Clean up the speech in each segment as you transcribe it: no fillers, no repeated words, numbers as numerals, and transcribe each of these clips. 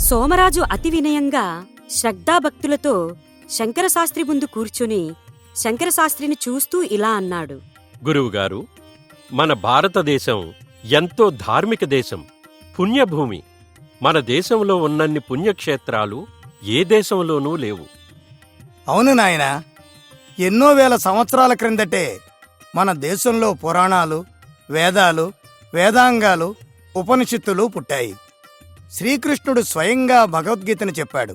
సోమరాజు అతి వినయంగా శ్రద్ధాభక్తులతో శంకరశాస్త్రి ముందు కూర్చుని శంకరశాస్త్రిని చూస్తూ ఇలా అన్నాడు. గురువుగారు, మన భారతదేశం ఎంతో ధార్మిక దేశం, పుణ్యభూమి. మన దేశంలో ఉన్నన్ని పుణ్యక్షేత్రాలు ఏ దేశంలోనూ లేవు. అవును నాయనా, ఎన్నో వేల సంవత్సరాల క్రిందటే మన దేశంలో పురాణాలు, వేదాలు, వేదాంగాలు, ఉపనిషత్తులు పుట్టాయి. శ్రీకృష్ణుడు స్వయంగా భగవద్గీతను చెప్పాడు.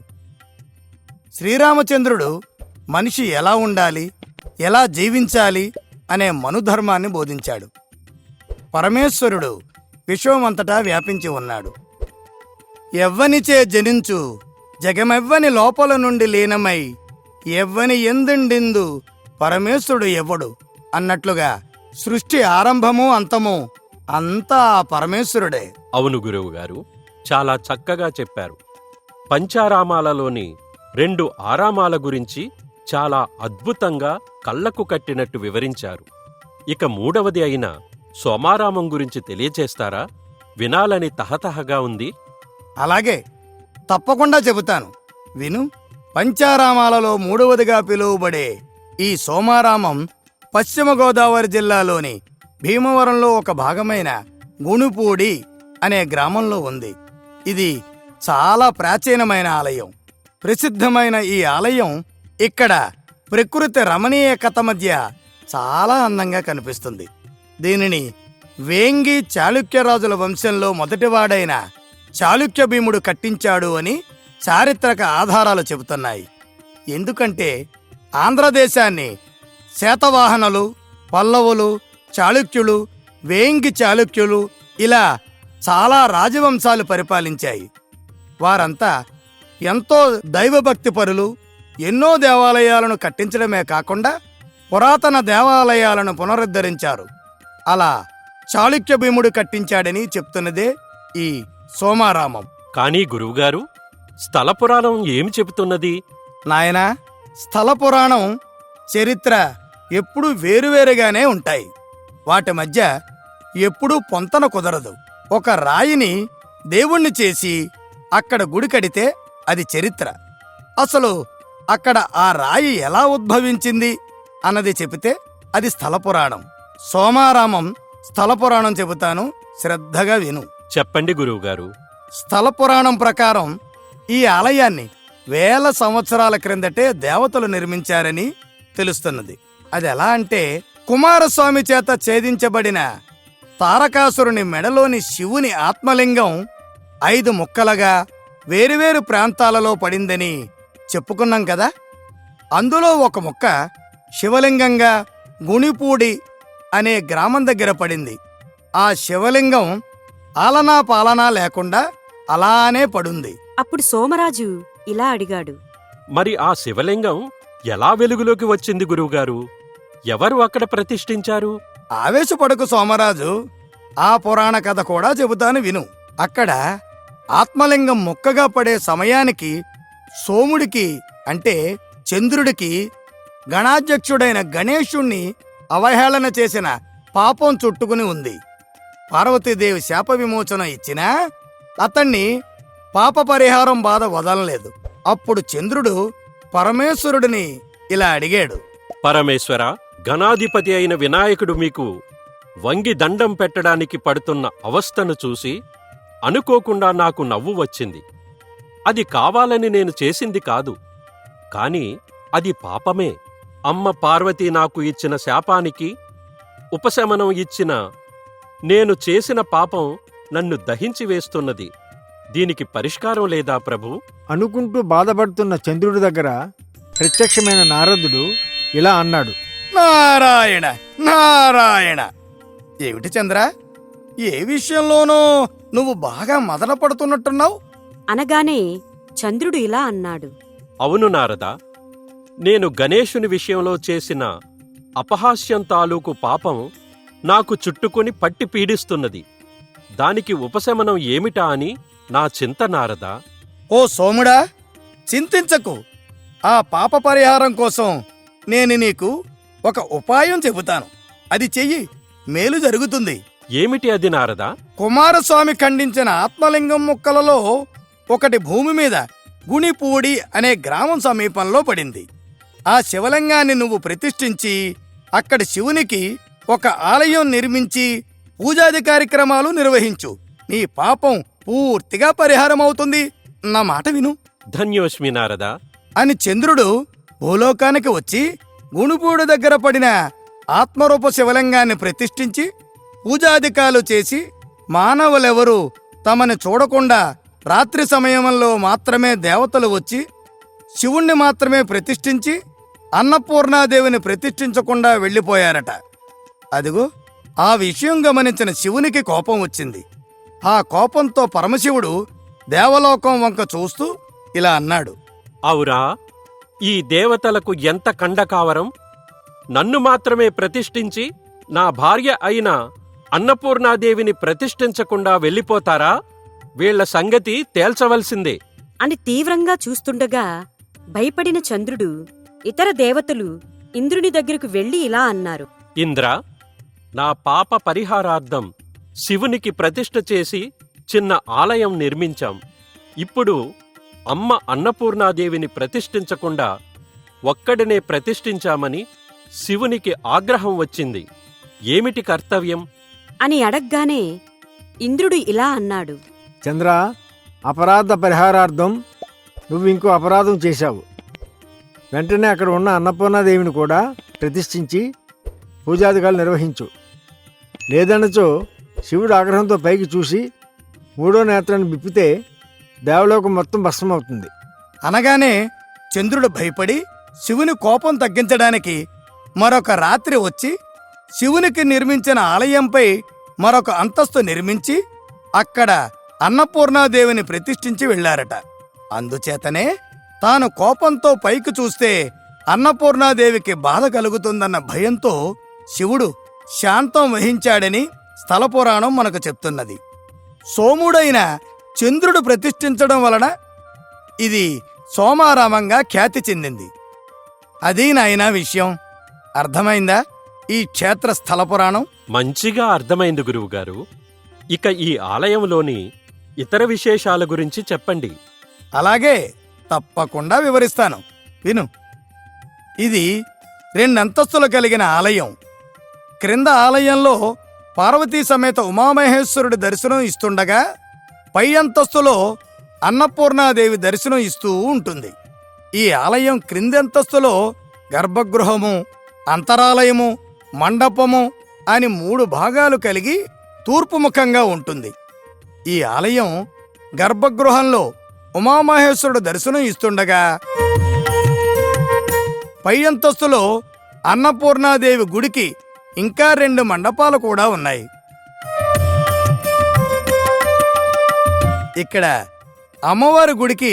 శ్రీరామచంద్రుడు మనిషి ఎలా ఉండాలి, ఎలా జీవించాలి అనే మనుధర్మాన్ని బోధించాడు. పరమేశ్వరుడు విశ్వమంతటా వ్యాపించి ఉన్నాడు. ఎవ్వనిచే జనించు జగమెవ్వని లోపల నుండి లీనమై ఎవ్వని ఎందుండిందు పరమేశ్వరుడు ఎవ్వడు అన్నట్లుగా సృష్టి ఆరంభము అంతము అంతా ఆ పరమేశ్వరుడే. అవును గురువుగారు, చాలా చక్కగా చెప్పారు. పంచారామాలలోని 2 ఆరామాల గురించి చాలా అద్భుతంగా కళ్లకు కట్టినట్టు వివరించారు. ఇక 3వది అయిన సోమారామం గురించి తెలియచేస్తారా? వినాలని తహతహగా ఉంది. అలాగే, తప్పకుండా చెబుతాను, విను. పంచారామాలలో 3వదిగా పిలువబడే ఈ సోమారామం పశ్చిమ గోదావరి జిల్లాలోని భీమవరంలో ఒక భాగమైన గుణుపూడి అనే గ్రామంలో ఉంది. ఇది చాలా ప్రాచీనమైన ఆలయం. ప్రసిద్ధమైన ఈ ఆలయం ఇక్కడ ప్రకృతి రమణీయకత మధ్య చాలా అందంగా కనిపిస్తుంది. దీనిని వేంగి చాళుక్యరాజుల వంశంలో మొదటివాడైన చాళుక్య భీముడు కట్టించాడు అని చారిత్రక ఆధారాలు చెబుతున్నాయి. ఎందుకంటే ఆంధ్రదేశాన్ని శాతవాహనులు, పల్లవులు, చాళుక్యులు, వేంగి చాళుక్యులు ఇలా చాలా రాజవంశాలు పరిపాలించాయి. వారంతా ఎంతో దైవభక్తి పరులు. ఎన్నో దేవాలయాలను కట్టించడమే కాకుండా పురాతన దేవాలయాలను పునరుద్ధరించారు. అలా చాళుక్య భీముడు కట్టించాడని చెప్తున్నదే ఈ సోమారామం. కానీ గురువుగారు, స్థల పురాణం ఏమి చెబుతున్నది? నాయనా, స్థల పురాణం, చరిత్ర ఎప్పుడూ వేరువేరుగానే ఉంటాయి. వాటి మధ్య ఎప్పుడూ పొంతన కుదరదు. ఒక రాయిని దేవుణ్ణి చేసి అక్కడ గుడి కడితే అది చరిత్ర. అసలు అక్కడ ఆ రాయి ఎలా ఉద్భవించింది అన్నది చెబితే అది స్థల పురాణం. సోమారామం స్థల పురాణం చెబుతాను, శ్రద్ధగా విను. చెప్పండి గురువుగారు. స్థల పురాణం ప్రకారం ఈ ఆలయాన్ని వేల సంవత్సరాల క్రిందటే దేవతలు నిర్మించారని తెలుస్తున్నది. అది ఎలా అంటే, కుమారస్వామి చేత ఛేదించబడిన తారకాసురుని మెడలోని శివుని ఆత్మలింగం 5 ముక్కలుగా వేరువేరు ప్రాంతాలలో పడిందని చెప్పుకున్నాం కదా. అందులో ఒక ముక్క శివలింగంగా గుణిపూడి అనే గ్రామం దగ్గర పడింది. ఆ శివలింగం ఆలనా పాలనా లేకుండా అలానే పడుంది. అప్పుడు సోమరాజు ఇలా అడిగాడు. మరి ఆ శివలింగం ఎలా వెలుగులోకి వచ్చింది గురువుగారు? ఎవరు అక్కడ ప్రతిష్ఠించారు? ఆవేశపడకు సోమరాజు, ఆ పురాణ కథ కూడా చెబుతాను, విను. అక్కడ ఆత్మలింగం ముక్కగా పడే సమయానికి సోముడికి అంటే చంద్రుడికి గణాధ్యక్షుడైన గణేశుణ్ణి అవహేళన చేసిన పాపం చుట్టుకుని ఉంది. పార్వతీదేవి శాప విమోచన ఇచ్చినా అతన్ని పాప పరిహారం బాధ వదలలేదు. అప్పుడు చంద్రుడు పరమేశ్వరుడిని ఇలా అడిగాడు. పరమేశ్వర, గణాధిపతి అయిన వినాయకుడు మీకు వంగి దండం పెట్టడానికి పడుతున్న అవస్థను చూసి అనుకోకుండా నాకు నవ్వు వచ్చింది. అది కావాలని నేను చేసింది కాదు, కాని అది పాపమే. అమ్మ పార్వతీ నాకు ఇచ్చిన శాపానికి ఉపశమనం ఇచ్చిన నేను చేసిన పాపం నన్ను దహించి వేస్తున్నది. దీనికి పరిష్కారం లేదా ప్రభూ? అనుకుంటూ బాధపడుతున్న చంద్రుడి దగ్గర ప్రత్యక్షమైన నారదుడు ఇలా అన్నాడు. నారాయణ నారాయణ. ఏమిటి చంద్ర, ఏ విషయంలోనో నువ్వు బాగా మదన పడుతున్నట్టున్నావు అనగానే చంద్రుడు ఇలా అన్నాడు. అవును నారదా, నేను గణేశుని విషయంలో చేసిన అపహాస్యం తాలూకు పాపం నాకు చుట్టుకొని పట్టి పీడిస్తున్నది. దానికి ఉపశమనం ఏమిటా అని నా చింత నారదా. ఓ సోముడా, చింతించకు. ఆ పాప పరిహారం కోసం నేను నీకు ఒక ఉపాయం చెబుతాను. అది చెయ్యి, మేలు జరుగుతుంది. ఏమిటి అది నారదా? కుమారస్వామి ఖండించిన ఆత్మలింగం ముక్కలలో ఒకటి భూమి మీద గుణిపూడి అనే గ్రామం సమీపంలో పడింది. ఆ శివలింగాన్ని నువ్వు ప్రతిష్ఠించి అక్కడ శివునికి ఒక ఆలయం నిర్మించి పూజాది కార్యక్రమాలు నిర్వహించు. నీ పాపం పూర్తిగా పరిహారమవుతుంది. నా మాట విను ధన్యోస్మి నారదా. అని చంద్రుడు భూలోకానికి వచ్చి గుణిపూడి దగ్గర పడిన ఆత్మరూప శివలింగాన్ని ప్రతిష్ఠించి పూజాధికాలు చేసి మానవులెవరూ తమని చూడకుండా రాత్రి సమయంలో మాత్రమే దేవతలు వచ్చి శివుణ్ణి మాత్రమే ప్రతిష్ఠించి అన్నపూర్ణాదేవిని ప్రతిష్ఠించకుండా వెళ్ళిపోయారట. అదిగో ఆ విషయం గమనించిన శివునికి కోపం వచ్చింది. ఆ కోపంతో పరమశివుడు దేవలోకం వంక చూస్తూ ఇలా అన్నాడు. అవురా, ఈ దేవతలకు ఎంత కండకావరం! నన్ను మాత్రమే ప్రతిష్ఠించి నా భార్య అయిన అన్నపూర్ణాదేవిని ప్రతిష్ఠించకుండా వెళ్ళిపోతారా? వీళ్ల సంగతి తేల్చవలసిందే అని తీవ్రంగా చూస్తుండగా భయపడిన చంద్రుడు ఇతర దేవతలు ఇంద్రుని దగ్గరకు వెళ్లి ఇలా అన్నారు. ఇంద్ర, నా పాప పరిహారార్థం శివునికి ప్రతిష్ఠ చేసి చిన్న ఆలయం నిర్మించాం. ఇప్పుడు అమ్మ అన్నపూర్ణాదేవిని ప్రతిష్ఠించకుండా ఒక్కడినే ప్రతిష్ఠించామని శివునికి ఆగ్రహం వచ్చింది. ఏమిటి కర్తవ్యం అని అడగ్గానే ఇంద్రుడు ఇలా అన్నాడు. చంద్ర, అపరాధ పరిహారార్థం నువ్వు ఇంకో అపరాధం చేశావు. వెంటనే అక్కడ ఉన్న అన్నపూర్ణాదేవిని కూడా ప్రతిష్ఠించి పూజాదికాలు నిర్వహించు. లేదనచో శివుడు ఆగ్రహంతో పైకి చూసి మూడో నేత్రాన్ని విప్పితే దేవలోకం మొత్తం భస్మమవుతుంది. అనగానే చంద్రుడు భయపడి శివుని కోపం తగ్గించడానికి మరొక రాత్రి వచ్చి శివునికి నిర్మించిన ఆలయంపై మరొక అంతస్తు నిర్మించి అక్కడ అన్నపూర్ణాదేవిని ప్రతిష్ఠించి వెళ్లారట. అందుచేతనే తాను కోపంతో పైకి చూస్తే అన్నపూర్ణాదేవికి బాధ కలుగుతుందన్న భయంతో శివుడు శాంతం వహించాడని స్థలపురాణం మనకు చెప్తున్నది. సోముడైన చంద్రుడు ప్రతిష్ఠించడం వలన ఇది సోమారామంగా ఖ్యాతి చెందింది. అది నాయనా విషయం. అర్థమైందా ఈ క్షేత్ర స్థలపురాణం? మంచిగా అర్థమైంది గురువుగారు. ఇక ఈ ఆలయంలోని ఇతర విశేషాల గురించి చెప్పండి. అలాగే, తప్పకుండా వివరిస్తాను. విను. ఇది 2 అంతస్తులు కలిగిన ఆలయం. క్రింద ఆలయంలో పార్వతీ సమేత ఉమామహేశ్వరుడి దర్శనం ఇస్తుండగా పై అంతస్తులో అన్నపూర్ణాదేవి దర్శనం ఇస్తూ ఉంటుంది. ఈ ఆలయం క్రింది అంతస్తులో గర్భగృహము, అంతరాలయము, మండపము అని 3 భాగాలు కలిగి తూర్పుముఖంగా ఉంటుంది. ఈ ఆలయం గర్భగృహంలో ఉమామహేశ్వరుడు దర్శనం ఇస్తుండగా పై అంతస్తులో అన్నపూర్ణాదేవి గుడికి ఇంకా 2 మండపాలు కూడా ఉన్నాయి. ఇక్కడ అమ్మవారి గుడికి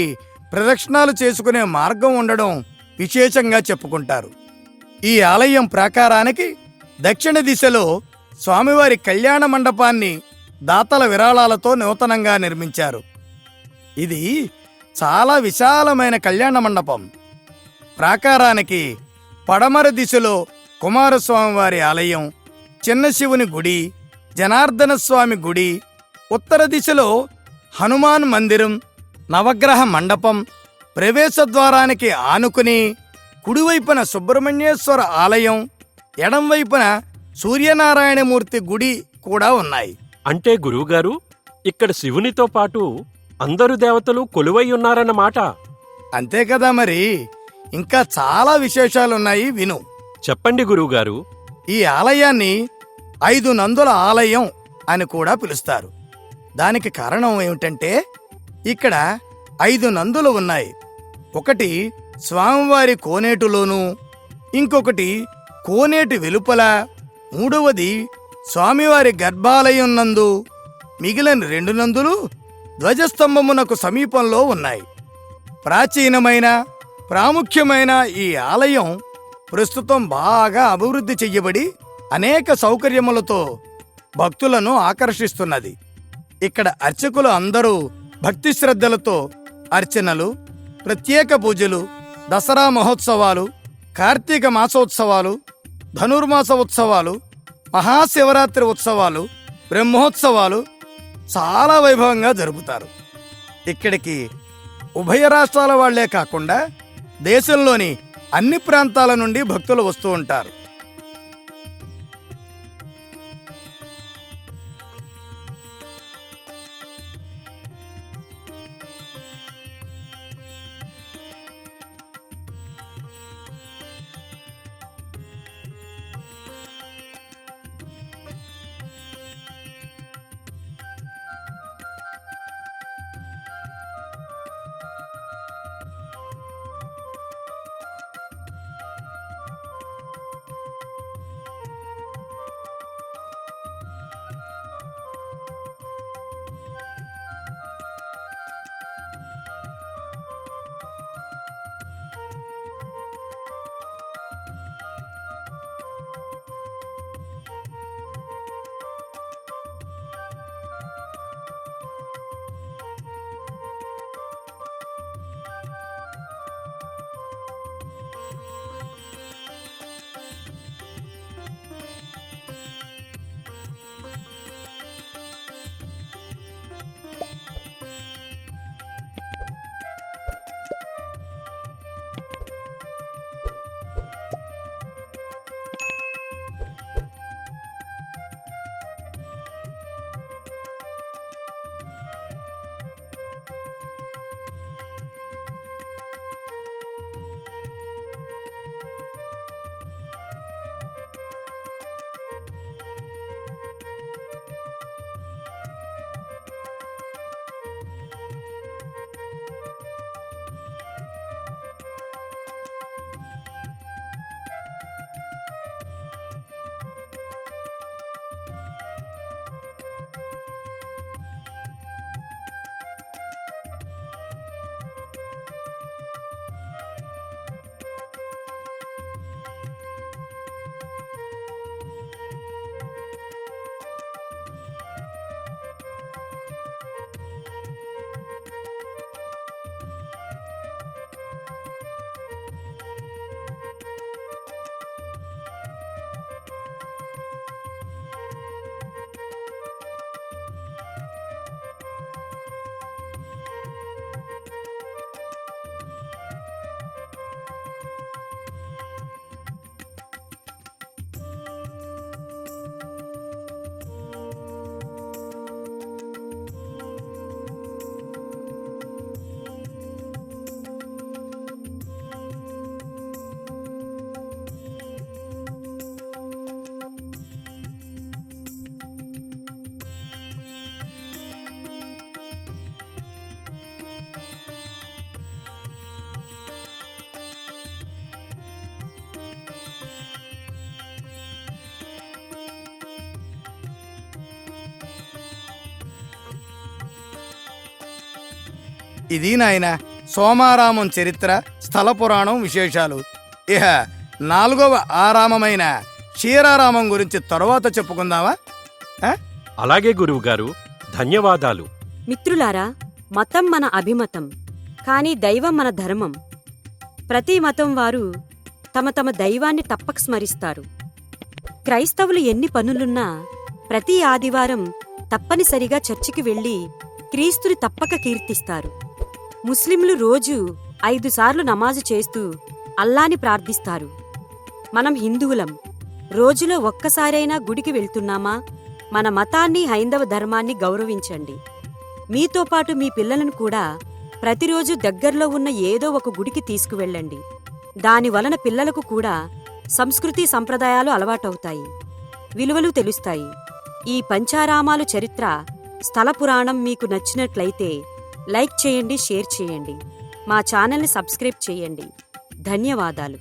ప్రదక్షిణాలు చేసుకునే మార్గం ఉండడం విశేషంగా చెప్పుకుంటారు. ఈ ఆలయం ప్రాకారానికి దక్షిణ దిశలో స్వామివారి కళ్యాణ మండపాన్ని దాతల విరాళాలతో నూతనంగా నిర్మించారు. ఇది చాలా విశాలమైన కళ్యాణ మండపం. ప్రాకారానికి పడమర దిశలో కుమారస్వామివారి ఆలయం, చిన్న శివుని గుడి, జనార్దన స్వామి గుడి, ఉత్తర దిశలో హనుమాన్ మందిరం, నవగ్రహ మండపం, ప్రవేశద్వారానికి ఆనుకుని కుడివైపున సుబ్రహ్మణ్యేశ్వర ఆలయం, ఎడంవైపున సూర్యనారాయణమూర్తి గుడి కూడా ఉన్నాయి. అంటే గురువుగారు, ఇక్కడ శివునితో పాటు అందరు దేవతలు కొలువై ఉన్నారన్నమాట. అంతే కదా మరి. ఇంకా చాలా విశేషాలున్నాయి, విను. చెప్పండి గురువుగారు. ఈ ఆలయాన్ని 5 నందుల ఆలయం అని కూడా పిలుస్తారు. దానికి కారణం ఏమిటంటే ఇక్కడ 5 నందులు ఉన్నాయి. ఒకటి స్వామివారి కోనేటులోనూ, ఇంకొకటి కోనేటి వెలుపల, మూడవది స్వామివారి గర్భాలయం నందు, మిగిలిన 2 నందులు ధ్వజస్తంభమునకు సమీపంలో ఉన్నాయి. ప్రాచీనమైన ప్రాముఖ్యమైన ఈ ఆలయం ప్రస్తుతం బాగా అభివృద్ధి చెయ్యబడి అనేక సౌకర్యములతో భక్తులను ఆకర్షిస్తున్నది. ఇక్కడ అర్చకులు అందరూ భక్తి శ్రద్ధలతో అర్చనలు, ప్రత్యేక పూజలు, దసరా మహోత్సవాలు, కార్తీక మాసోత్సవాలు, ధనుర్మాస ఉత్సవాలు, మహాశివరాత్రి ఉత్సవాలు, బ్రహ్మోత్సవాలు చాలా వైభవంగా జరుపుతారు. ఇక్కడికి ఉభయ రాష్ట్రాల వాళ్లే కాకుండా దేశంలోని అన్ని ప్రాంతాల నుండి భక్తులు వస్తూ ఉంటారు. ఇది నాయన సోమారామం చరిత్ర, స్థల పురాణం విశేషాలు. ఇహ 4వ ఆరామమైన క్షీరారామం గురించి తరువాత చెప్పుకుందామా? అలాగే గురువుగారు, ధన్యవాదాలు. మిత్రులారా, మతం మన అభిమతం, కానీ దైవం మన ధర్మం. ప్రతి మతం వారు తమ తమ దైవాన్ని తప్పక స్మరిస్తారు. క్రైస్తవులు ఎన్ని పనులున్నా ప్రతి ఆదివారం తప్పనిసరిగా చర్చికి వెళ్లి క్రీస్తుని తప్పక కీర్తిస్తారు. ముస్లింలు రోజు 5 సార్లు నమాజు చేస్తూ అల్లాని ప్రార్థిస్తారు. మనం హిందువులం, రోజులో ఒక్కసారైనా గుడికి వెళ్తున్నామా? మన మతాన్ని, హైందవ ధర్మాన్ని గౌరవించండి. మీతో పాటు మీ పిల్లలను కూడా ప్రతిరోజు దగ్గర్లో ఉన్న ఏదో ఒక గుడికి తీసుకువెళ్ళండి. దానివలన పిల్లలకు కూడా సంస్కృతి సంప్రదాయాలు అలవాటవుతాయి, విలువలు తెలుస్తాయి. ఈ పంచారామాలు చరిత్ర, స్థల పురాణం మీకు నచ్చినట్లయితే లైక్ చేయండి, షేర్ చేయండి. మా ఛానల్ని సబ్స్క్రైబ్ చేయండి. ధన్యవాదాలు.